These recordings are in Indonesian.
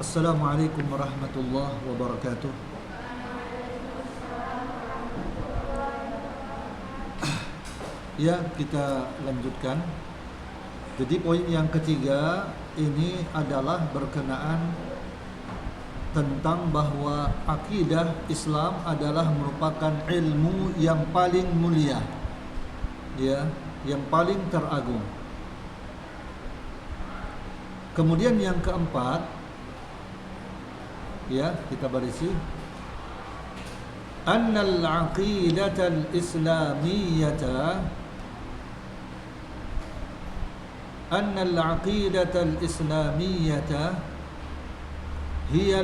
Assalamualaikum warahmatullahi wabarakatuh. Ya, kita lanjutkan. Jadi poin yang ketiga ini adalah berkenaan tentang bahwa akidah Islam adalah merupakan ilmu yang paling mulia, ya, yang paling teragung. Kemudian yang keempat, ya, kita barisi annal aqidatal islamiyata hiya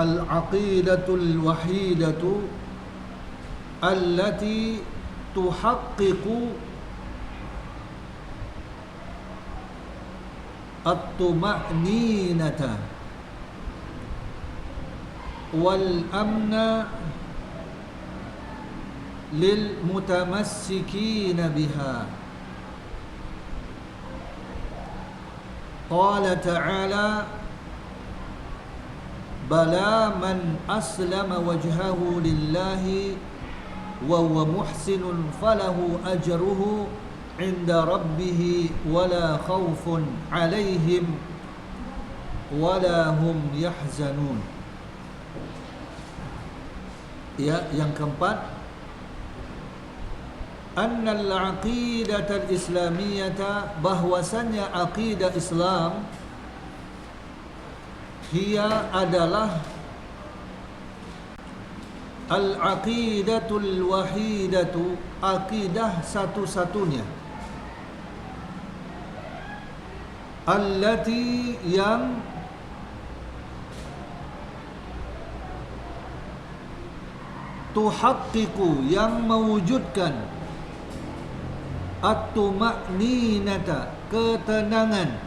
al-aqidatul wahidatu allati tuhaqqiqu at-tuma'ninata wal amna lil mutamassikina biha. Qala ta'ala bala man aslama wajhahu lillahi wa huwa muhsinun falahu ajruhu inda rabbih wala khaufun alaihim wala hum yahzanun. Ya, yang keempat, annal aqidatal islamiyata, bahwasanya aqidah Islam, hiya adalah al-aqidatul wahidatu, aqidah satu-satunya, allati, yang tuhaqqiqu, yang mewujudkan at-tuma'ninata, ketenangan,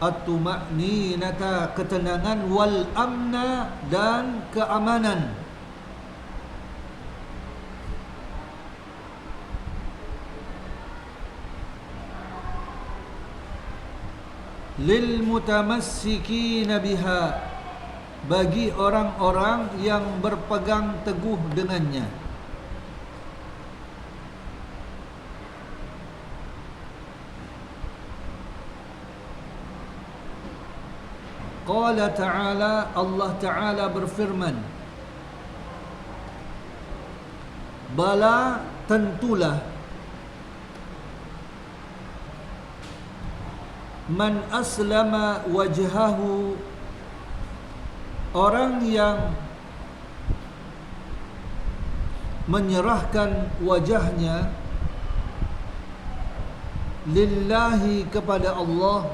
at-tuma'ninata, ketenangan, wal amna, dan keamanan, lil mutamassikina biha, bagi orang-orang yang berpegang teguh dengannya. Qala ta'ala, Allah Ta'ala berfirman, bala, tentulah, man aslama wajhahu, orang yang menyerahkan wajahnya, lillahi, kepada Allah,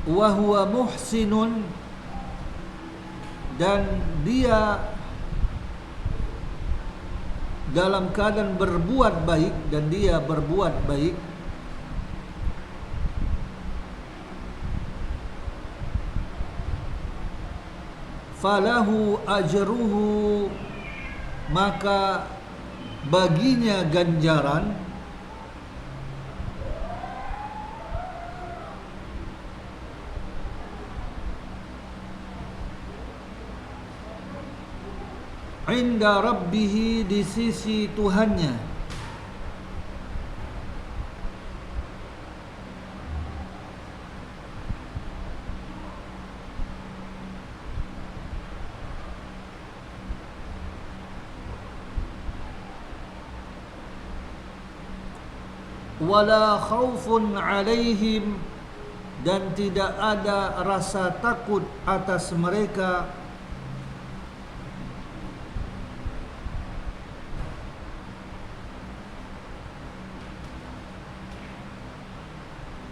wa huwa muhsinun, dan dia dalam keadaan berbuat baik, dan dia berbuat baik, falahu ajruhu, maka baginya ganjaran, inda rabbih, di sisi Tuhannya, wala khaufun alaihim, dan tidak ada rasa takut atas mereka,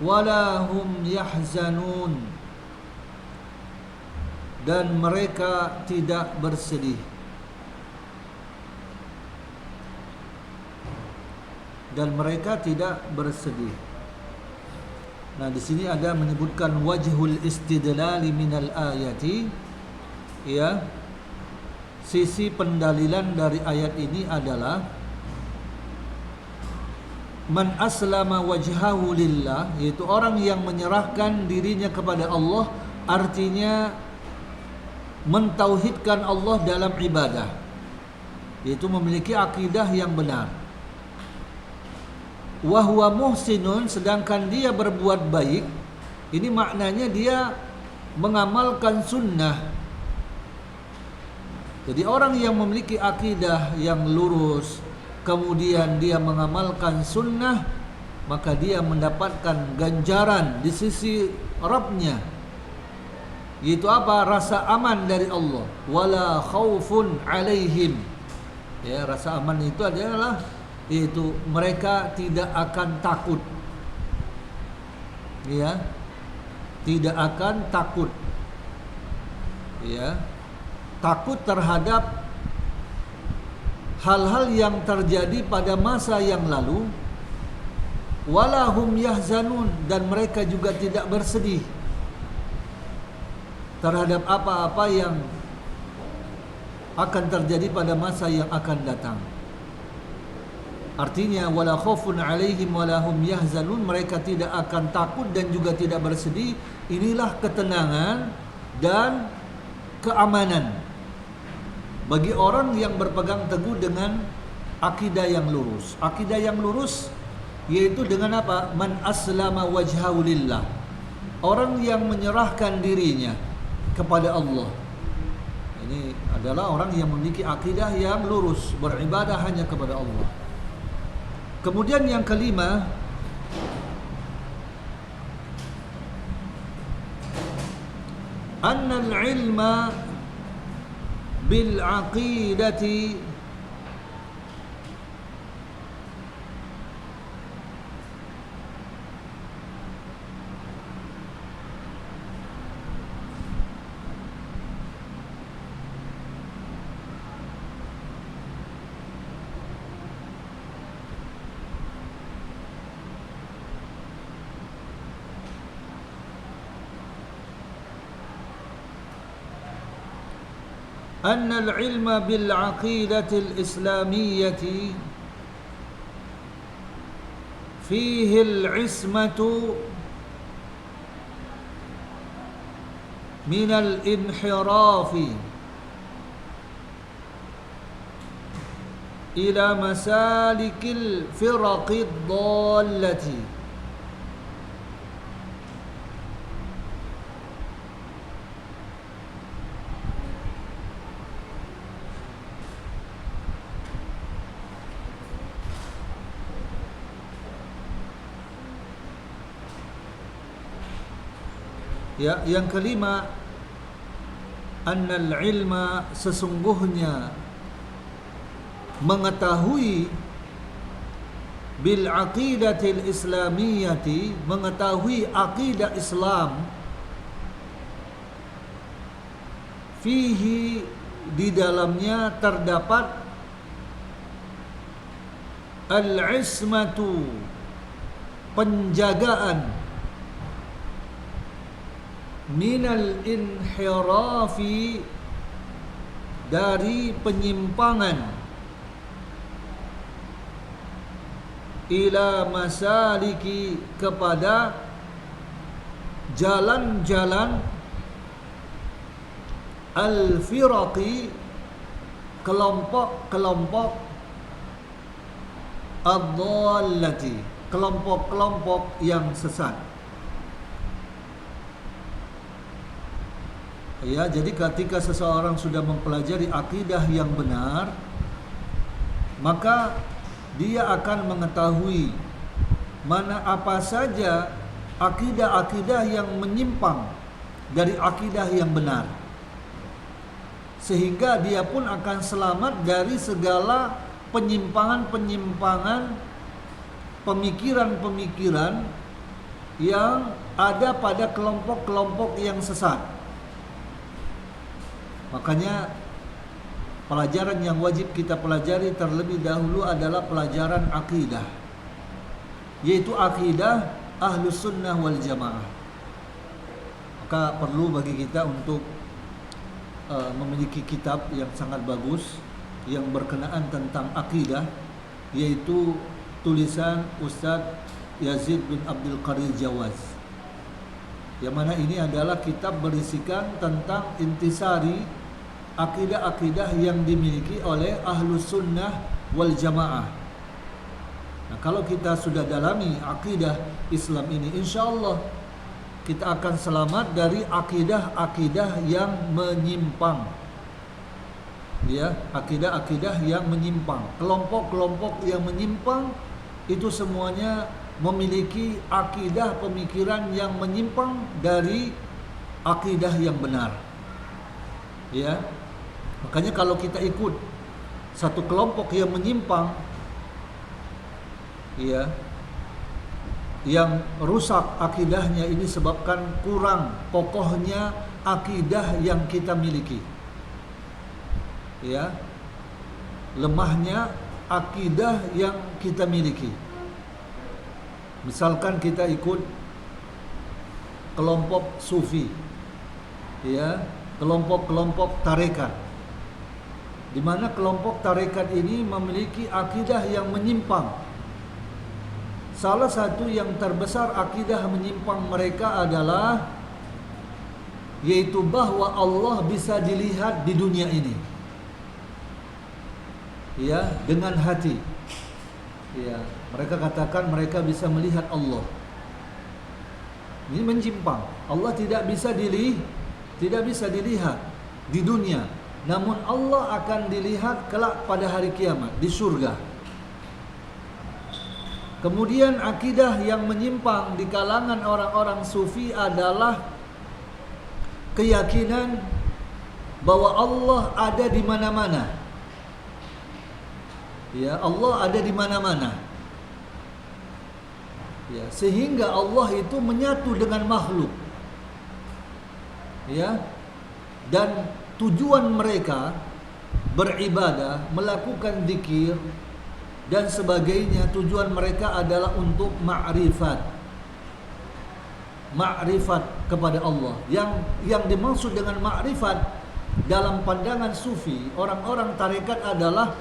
wala hum yahzanun, dan mereka tidak bersedih. dan mereka tidak bersedih. Nah, di sini ada menyebutkan wajhul istidlali minal ayati, ya. Sisi pendalilan dari ayat ini adalah man aslama wajhahu lillah, yaitu orang yang menyerahkan dirinya kepada Allah, artinya mentauhidkan Allah dalam ibadah, yaitu memiliki akidah yang benar. Wa huwa muhsinun, sedangkan dia berbuat baik, ini maknanya dia mengamalkan sunnah. Jadi orang yang memiliki akidah yang lurus, kemudian dia mengamalkan sunnah, maka dia mendapatkan ganjaran di sisi Rabbnya, yaitu apa? Rasa aman dari Allah. Wala khaufun alaihim, ya, rasa aman itu adalah yaitu mereka tidak akan takut, ya, tidak akan takut, ya, takut terhadap hal-hal yang terjadi pada masa yang lalu. Walahum yahzanun, dan mereka juga tidak bersedih terhadap apa-apa yang akan terjadi pada masa yang akan datang. Artinya wala khaufun alaihim walahum yahzanun, mereka tidak akan takut dan juga tidak bersedih. Inilah ketenangan dan keamanan bagi orang yang berpegang teguh dengan akidah yang lurus. Akidah yang lurus yaitu dengan apa? Man aslama wajhahu lillah, orang yang menyerahkan dirinya kepada Allah. Ini adalah orang yang memiliki akidah yang lurus, beribadah hanya kepada Allah. Kemudian yang kelima, annal ilma bil aqidati أن العلم بالعقيدة الإسلامية فيه العصمة من الانحراف إلى مسالك الفرق الضالة. Ya, yang kelima, annal ilma, sesungguhnya mengetahui, bil aqidatil islamiyati, mengetahui akidah Islam, fihi, di dalamnya terdapat al-ismatu, penjagaan, minal inhirafi, dari penyimpangan, ila masaliki, kepada jalan-jalan, al-firaqi, kelompok-kelompok, ad-dhallati, kelompok-kelompok yang sesat. Ya, jadi ketika seseorang sudah mempelajari akidah yang benar, maka dia akan mengetahui mana apa saja akidah-akidah yang menyimpang dari akidah yang benar, sehingga dia pun akan selamat dari segala penyimpangan-penyimpangan, pemikiran-pemikiran yang ada pada kelompok-kelompok yang sesat. Makanya pelajaran yang wajib kita pelajari terlebih dahulu adalah pelajaran akidah. yaitu akidah Ahlus Sunnah wal Jamaah. Maka perlu bagi kita untuk memiliki kitab yang sangat bagus yang berkenaan tentang akidah, yaitu tulisan Ustadz Yazid bin Abdul Qadir Jawaz, yang mana ini adalah kitab berisikan tentang intisari akidah-akidah yang dimiliki oleh Ahlus Sunnah wal Jamaah. Nah, kalau kita sudah dalami akidah Islam ini, insya Allah kita akan selamat dari akidah-akidah yang menyimpang. Ya, akidah-akidah yang menyimpang, kelompok-kelompok yang menyimpang itu semuanya memiliki akidah pemikiran yang menyimpang dari akidah yang benar. Ya. Makanya kalau kita ikut satu kelompok yang menyimpang, ya, yang rusak akidahnya, ini sebabkan kurang kokohnya akidah yang kita miliki. Ya. Lemahnya akidah yang kita miliki. Misalkan kita ikut kelompok sufi, ya, kelompok-kelompok tarekat, di mana kelompok tarekat ini memiliki akidah yang menyimpang. Salah satu yang terbesar akidah menyimpang mereka adalah yaitu bahwa Allah bisa dilihat di dunia ini, ya, dengan hati. Ya, mereka katakan mereka bisa melihat Allah. Ini menyimpang. Allah tidak bisa dilihat di dunia. Namun Allah akan dilihat kelak pada hari kiamat di surga. Kemudian akidah yang menyimpang di kalangan orang-orang sufi adalah keyakinan bahwa Allah ada di mana-mana. Ya, Allah ada di mana-mana. Ya, sehingga Allah itu menyatu dengan makhluk. Ya. Dan tujuan mereka beribadah, melakukan zikir dan sebagainya, tujuan mereka adalah untuk ma'rifat kepada Allah. Yang dimaksud dengan ma'rifat dalam pandangan sufi, orang-orang tarekat adalah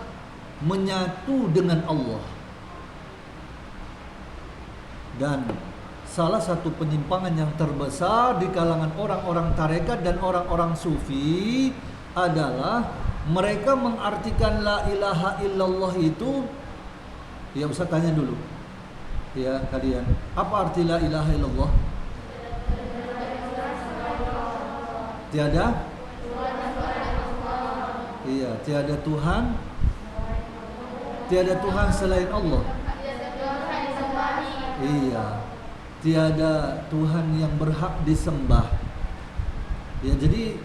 menyatu dengan Allah. Dan salah satu penyimpangan yang terbesar di kalangan orang-orang tarekat dan orang-orang sufi adalah mereka mengartikan la ilaha illallah itu, ya Ustaz tanya dulu, ya kalian, apa arti la ilaha illallah? Tiada? Iya, tiada Tuhan selain Allah. Iya, tiada Tuhan yang berhak disembah. Ya, jadi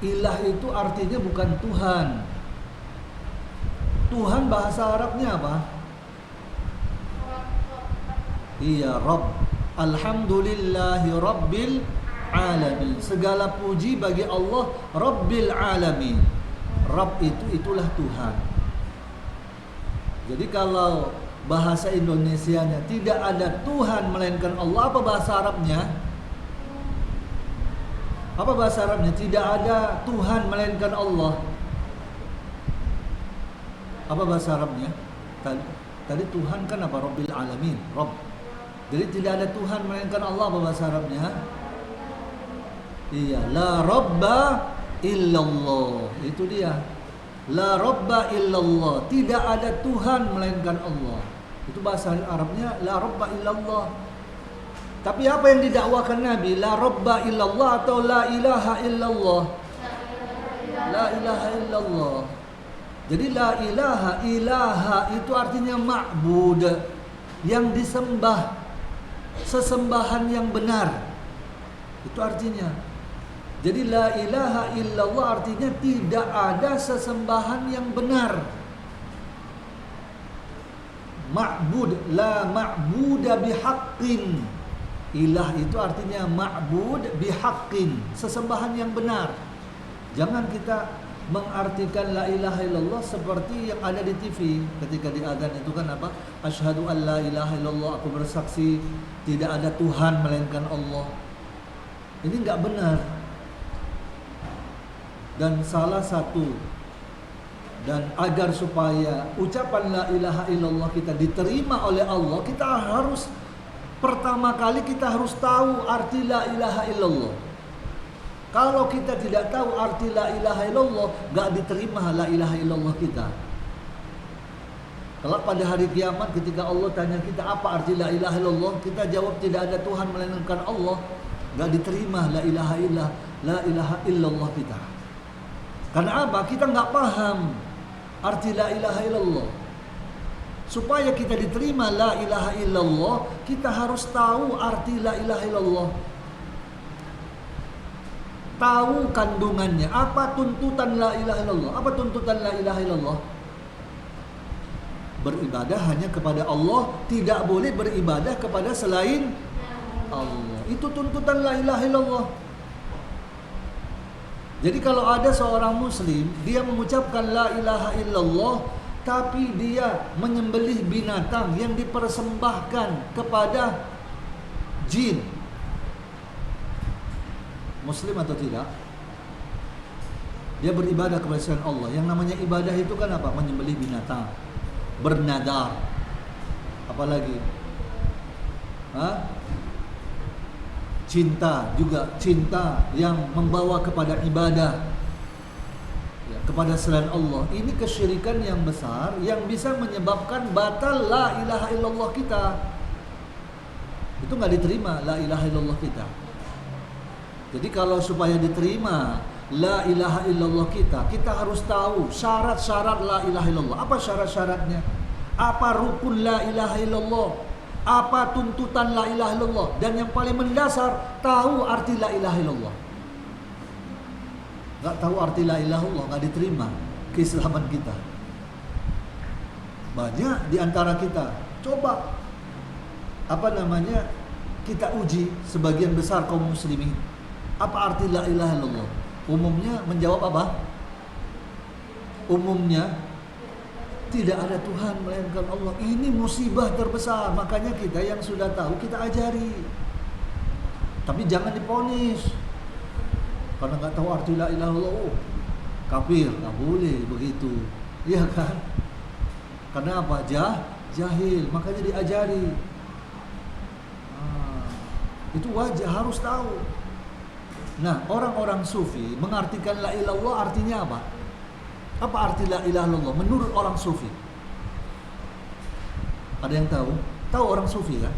ilah itu artinya bukan Tuhan. Tuhan bahasa Arabnya apa? Iya, Rabb. Alhamdulillahi Rabbil Alamin. Segala puji bagi Allah Rabbil Alamin. Rabb itulah Tuhan. Jadi kalau bahasa Indonesianya tidak ada Tuhan melainkan Allah, apa bahasa Arabnya? Apa bahasa Arabnya? Tidak ada Tuhan melainkan Allah. Apa bahasa Arabnya? Tadi Tuhan kan apa? Rabbil Alamin, Rabb. Jadi tidak ada Tuhan melainkan Allah, apa bahasa Arabnya? Iya, la Rabba illallah. Itu dia. La Rabba illallah. Tidak ada Tuhan melainkan Allah. Itu bahasa Arabnya la Rabba illallah. Tapi apa yang didakwakan Nabi? La Rabba illallah atau la ilaha illallah? La ilaha illallah. Jadi la ilaha itu artinya ma'bud, yang disembah, sesembahan yang benar. Itu artinya. Jadi la ilaha illallah artinya tidak ada sesembahan yang benar. Ma'bud, la ma'buda bihaqqin. Ilah itu artinya ma'bud bihaqqin, sesembahan yang benar. Jangan kita mengartikan la ilaha illallah seperti yang ada di TV ketika di adzan itu kan apa? Asyhadu an la ilaha illallah, aku bersaksi tidak ada Tuhan melainkan Allah. Ini enggak benar. Dan salah satu dan agar supaya ucapan la ilaha illallah kita diterima oleh Allah, kita harus pertama kali kita harus tahu arti la ilaha illallah. Kalau kita tidak tahu arti la ilaha illallah, gak diterima la ilaha illallah kita. Kalau pada hari kiamat ketika Allah tanya kita apa arti la ilaha illallah, kita jawab tidak ada Tuhan melainkan Allah, gak diterima la ilaha illallah kita. Karena apa? Kita gak paham arti la ilaha illallah. Supaya kita diterima la ilaha illallah, kita harus tahu arti la ilaha illallah. Tahu kandungannya, apa tuntutan la ilaha illallah? Apa tuntutan la ilaha illallah? Beribadah hanya kepada Allah, tidak boleh beribadah kepada selain Allah. Itu tuntutan la ilaha illallah. Jadi kalau ada seorang muslim, dia mengucapkan la ilaha illallah, tapi dia menyembelih binatang yang dipersembahkan kepada jin, muslim atau tidak? Dia beribadah kepada selain Allah. Yang namanya ibadah itu kan apa? Menyembelih binatang, bernadar, apalagi cinta, juga cinta yang membawa kepada ibadah ya, kepada selain Allah. Ini kesyirikan yang besar yang bisa menyebabkan batal la ilaha illallah kita. Itu nggak diterima la ilaha illallah kita. Jadi kalau supaya diterima la ilaha illallah kita harus tahu syarat-syarat la ilaha illallah. Apa syarat-syaratnya? Apa rukun la ilaha illallah? Apa tuntutan la ilaha illallah? Dan yang paling mendasar, tahu arti la ilaha illallah. Gak tahu arti la ilaha illallah, gak diterima keislaman kita. Banyak di antara kita coba kita uji sebagian besar kaum muslimin. Apa arti la ilaha illallah? Umumnya menjawab apa? Umumnya tidak ada Tuhan melainkan Allah. Ini musibah terbesar. Makanya kita yang sudah tahu kita ajari. Tapi jangan diponis karena nggak tahu arti la ilaha illallah, kafir. Nggak boleh begitu, iya kan? Karena apa? Jahil. Makanya diajari. Itu wajah, harus tahu. Nah, orang-orang sufi mengartikan la ilaha illallah artinya apa? Apa arti la ilaha illallah menurut orang sufi? Ada yang tahu? Tahu orang sufi kan?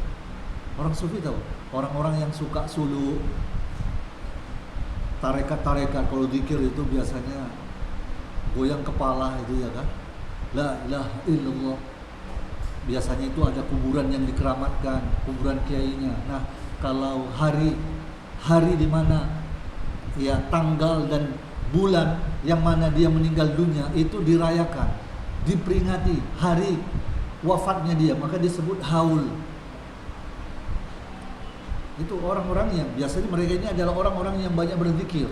Orang sufi tahu. Orang-orang yang suka suluk, tarekat-tarekat, kalau zikir itu biasanya goyang kepala itu ya kan? La ilaha illallah. Biasanya itu ada kuburan yang dikeramatkan, kuburan kiainya. Nah, kalau hari di mana ya tanggal dan bulan yang mana dia meninggal dunia itu dirayakan, diperingati hari wafatnya dia, maka disebut haul. Itu orang-orang yang biasanya mereka ini adalah orang-orang yang banyak berzikir.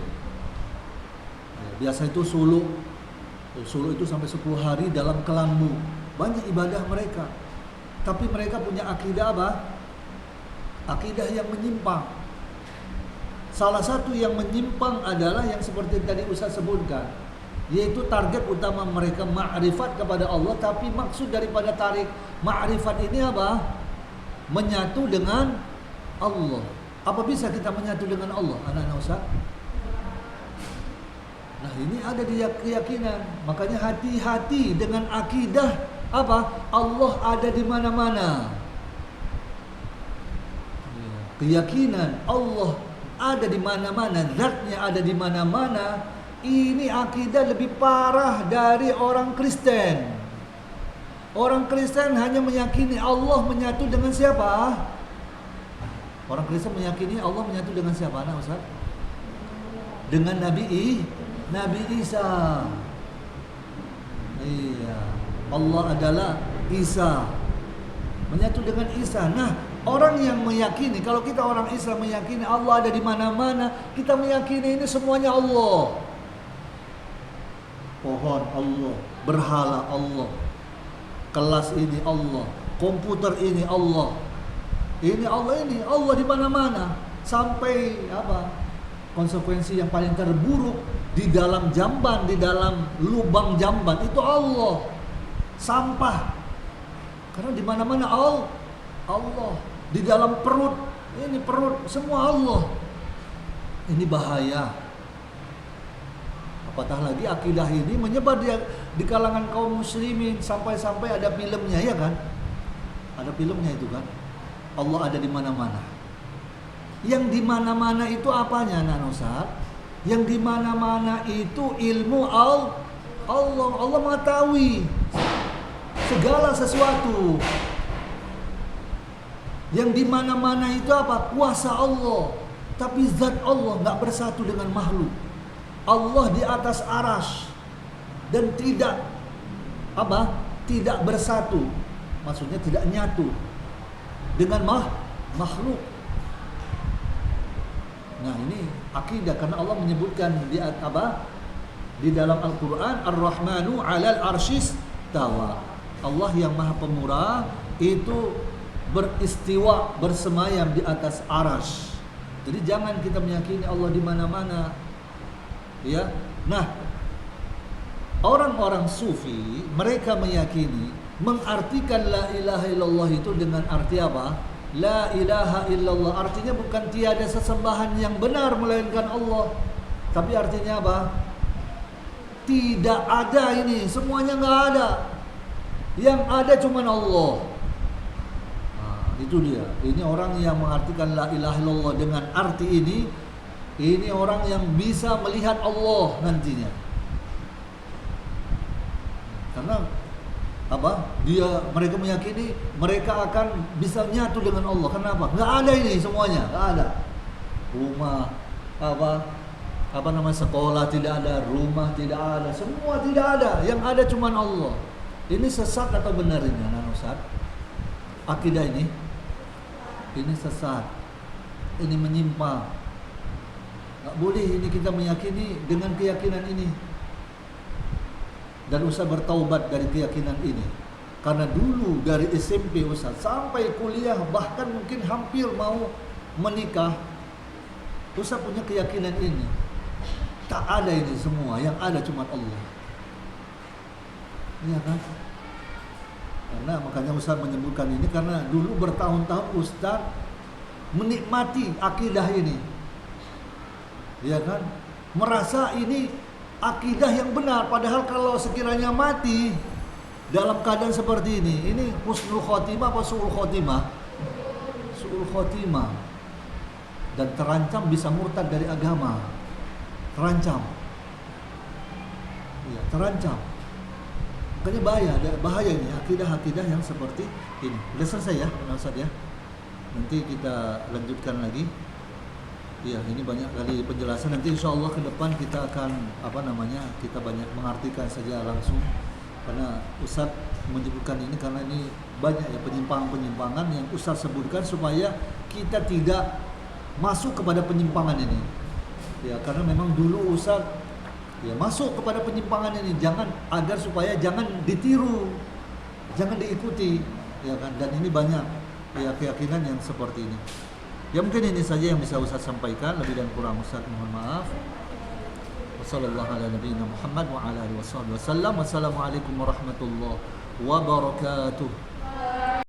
Biasa itu suluk itu sampai 10 hari dalam kelambu, banyak ibadah mereka. Tapi mereka punya akidah apa? Akidah yang menyimpang. Salah satu yang menyimpang adalah yang seperti tadi Ustaz sebutkan, yaitu target utama mereka ma'rifat kepada Allah, tapi maksud daripada tarik ma'rifat ini apa? Menyatu dengan Allah. Apa bisa kita menyatu dengan Allah, anak-anak Ustaz? Nah, ini ada di keyakinan. Makanya hati-hati dengan akidah apa? Allah ada di mana-mana. Keyakinan Allah ada di mana-mana, zatnya ada di mana-mana. Ini akidah lebih parah dari orang Kristen. Orang Kristen hanya meyakini Allah menyatu dengan siapa? Orang Kristen meyakini Allah menyatu dengan siapa, anak Ustaz? Dengan Nabi Isa. Iya, Allah adalah Isa, menyatu dengan Isa. Nah, orang yang meyakini, kalau kita orang Islam meyakini Allah ada di mana-mana, kita meyakini ini semuanya Allah. pohon Allah, berhala Allah, kelas ini Allah, komputer ini Allah. Ini Allah di mana-mana. Sampai apa? Konsekuensi yang paling terburuk di dalam jamban, di dalam lubang jamban itu Allah. Sampah. Karena di mana-mana Allah. Di dalam perut, ini perut semua Allah. Ini bahaya. Apatah lagi akidah ini menyebar di kalangan kaum muslimin sampai-sampai ada filmnya, ya kan? Ada filmnya itu kan. Allah ada di mana-mana. Yang di mana-mana itu apanya, Anak Ustaz? Yang di mana-mana itu ilmu Allah. Allah mengetahui segala sesuatu. Yang di mana-mana itu apa? Kuasa Allah. Tapi zat Allah enggak bersatu dengan makhluk. Allah di atas arasy dan tidak bersatu, maksudnya tidak nyatu dengan makhluk. Nah, ini akidah karena Allah menyebutkan di dalam Al-Qur'an Ar-Rahmanu 'alal 'arsyis tawa. Allah yang Maha Pemurah itu beristiwa, bersemayam di atas arasy. Jadi jangan kita meyakini Allah di mana-mana. Ya. Nah, orang-orang sufi mereka meyakini mengartikan la ilaha illallah itu dengan arti apa? La ilaha illallah artinya bukan tiada sesembahan yang benar melainkan Allah. Tapi artinya apa? Tidak ada ini, semuanya enggak ada. Yang ada cuma Allah. Nah, itu dia. Ini orang yang mengartikan la ilaha illallah dengan arti ini orang yang bisa melihat Allah nantinya. Karena mereka meyakini mereka akan bisa nyatu dengan Allah. Kenapa? Enggak ada ini semuanya, enggak ada. Rumah sekolah tidak ada, rumah tidak ada, semua tidak ada. Yang ada cuma Allah. Ini sesat atau benar ini, Anak Ustaz? Akidah ini sesat. Ini menyimpang. Tak boleh ini kita meyakini dengan keyakinan ini. Dan Ustaz bertaubat dari keyakinan ini. Karena dulu dari SMP Ustaz sampai kuliah, bahkan mungkin hampir mau menikah, Ustaz punya keyakinan ini. Tak ada ini semua, yang ada cuma Allah. Iya kan? Karena makanya Ustaz menyebutkan ini karena dulu bertahun-tahun Ustaz menikmati akidah ini. Ya kan? Merasa ini akidah yang benar, padahal kalau sekiranya mati dalam keadaan seperti ini husnul khotimah apa su'ul khotimah? Su'ul khotimah. Dan terancam bisa murtad dari agama. Terancam. Ya, terancam. Makanya bahaya ini akidah-akidah yang seperti ini. Sudah selesai ya, Ustaz ya. Nanti kita lanjutkan lagi. Ya, ini banyak kali penjelasan. Nanti insya Allah ke depan kita akan kita banyak mengartikan saja langsung. Karena Ustaz menyebutkan ini karena ini banyak ya penyimpangan yang Ustaz sebutkan supaya kita tidak masuk kepada penyimpangan ini. Ya, karena memang dulu Ustaz masuk kepada penyimpangan ini agar supaya jangan ditiru, jangan diikuti, ya kan? Dan ini banyak ya keyakinan yang seperti ini. Ya mungkin ini saja yang bisa Ustaz sampaikan, lebih dan kurang Ustaz mohon maaf. Wassalamualaikum warahmatullahi wabarakatuh.